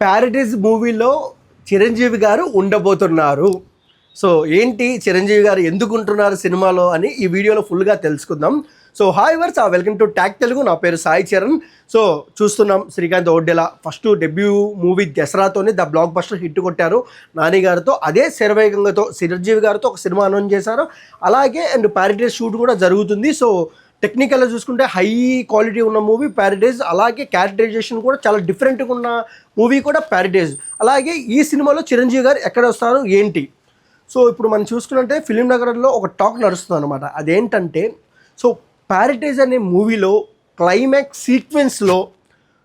Paradise మూవీలో చిరంజీవి గారు ఉండబోతున్నారు. So ఏంటి చిరంజీవి గారు ఎందుకు ఉంటున్నారు సినిమాలో అని ఈ వీడియోలో ఫుల్గా తెలుసుకుందాం. సో హాయ్ వర్స్, వెల్కమ్ టు ట్యాక్ తెలుగు. నా పేరు సాయి చరణ్. సో చూస్తున్నాం Srikanth Odela first debut movie దసరాతోనే ద బ్లాక్ బస్టర్ హిట్ కొట్టారు నాని గారితో. అదే శరవేగంగాతో చిరంజీవి గారితో ఒక సినిమా అనౌన్స్ చేశారు. అలాగే అండ్ ప్యారడైజ్ షూట్ కూడా జరుగుతుంది. సో టెక్నికల్గా చూసుకుంటే హై క్వాలిటీ ఉన్న మూవీ ప్యారడైజ్. అలాగే క్యారెక్టరైజేషన్ కూడా చాలా డిఫరెంట్గా ఉన్న మూవీ కూడా ప్యారడైజ్. అలాగే ఈ సినిమాలో చిరంజీవి గారు ఎక్కడ వస్తారు ఏంటి. సో ఇప్పుడు మనం చూసుకున్నట్టే ఫిలిం నగర్లో ఒక టాక్ నడుస్తుంది అనమాట. అదేంటంటే సో ప్యారడైజ్ అనే మూవీలో క్లైమాక్స్ సీక్వెన్స్లో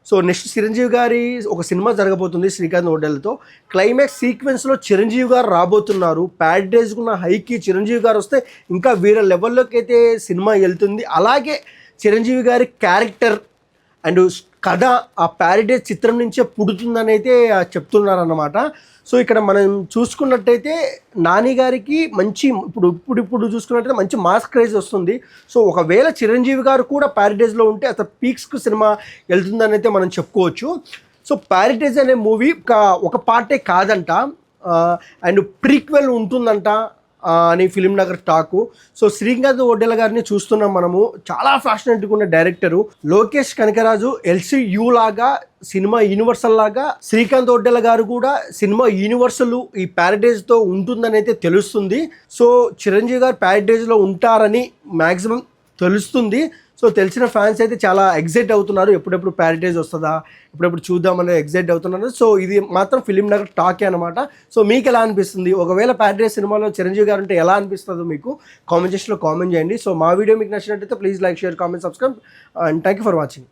సో నెక్స్ట్ చిరంజీవి గారి ఒక సినిమా జరగబోతుంది శ్రీకాంత్ ఒడ్డెలతో. క్లైమాక్స్ సీక్వెన్స్లో చిరంజీవి గారు రాబోతున్నారు. ప్యారడైజ్కున్న హైకి చిరంజీవి గారు వస్తే ఇంకా వేరే లెవెల్లోకి అయితే సినిమా వెళ్తుంది. అలాగే చిరంజీవి గారి క్యారెక్టర్ అండ్ కథ ఆ ప్యారడైజ్ చిత్రం నుంచే పుడుతుందని అయితే చెప్తున్నారన్నమాట. సో ఇక్కడ మనం చూసుకున్నట్టయితే నాని గారికి మంచి ఇప్పుడు చూసుకున్నట్టయితే మంచి మాస్ క్రేజ్ వస్తుంది. సో ఒకవేళ చిరంజీవి గారు కూడా ప్యారడైజ్లో ఉంటే అసలు పీక్స్కు సినిమా వెళ్తుందని అయితే మనం చెప్పుకోవచ్చు. సో ప్యారడైజ్ అనే మూవీ ఒక పార్టే కాదంట, అండ్ ప్రీక్వెల్ ఉంటుందంట అని film Nagar talk. So Srikanth Odela గారిని చూస్తున్నాం మనము. చాలా ఫ్యాషనేట్గా ఉన్న డైరెక్టరు. లోకేష్ కనకరాజు ఎల్సీయూ లాగా సినిమా యూనివర్సల్ లాగా శ్రీకాంత్ ఒడ్డెల గారు కూడా సినిమా యూనివర్సల్ ఈ ప్యారడైజ్తో ఉంటుందని అయితే తెలుస్తుంది. సో చిరంజీవి గారు ప్యారడైజ్లో ఉంటారని మ్యాక్సిమం తెలుస్తుంది. సో తెలిసిన ఫ్యాన్స్ అయితే చాలా ఎగ్జైట్ అవుతున్నారు. ఎప్పుడెప్పుడు ప్యారడైజ్ వస్తుందా, ఎప్పుడెప్పుడు చూద్దామని ఎగ్జైట్ అవుతున్నారు. సో ఇది మాత్రం ఫిలిం నగర్ టాకే అనమాట. సో మీకు ఎలా అనిపిస్తుంది, ఒకవేళ ప్యారడైజ్ సినిమాలో చిరంజీవి గారు ఉంటే ఎలా అనిపిస్తుందో మీకు కామెంట్ సెక్షన్లో కామెంట్ చేయండి. సో మా వీడియో మీకు నచ్చినట్టయితే please like, share, comment, subscribe and thank you for watching.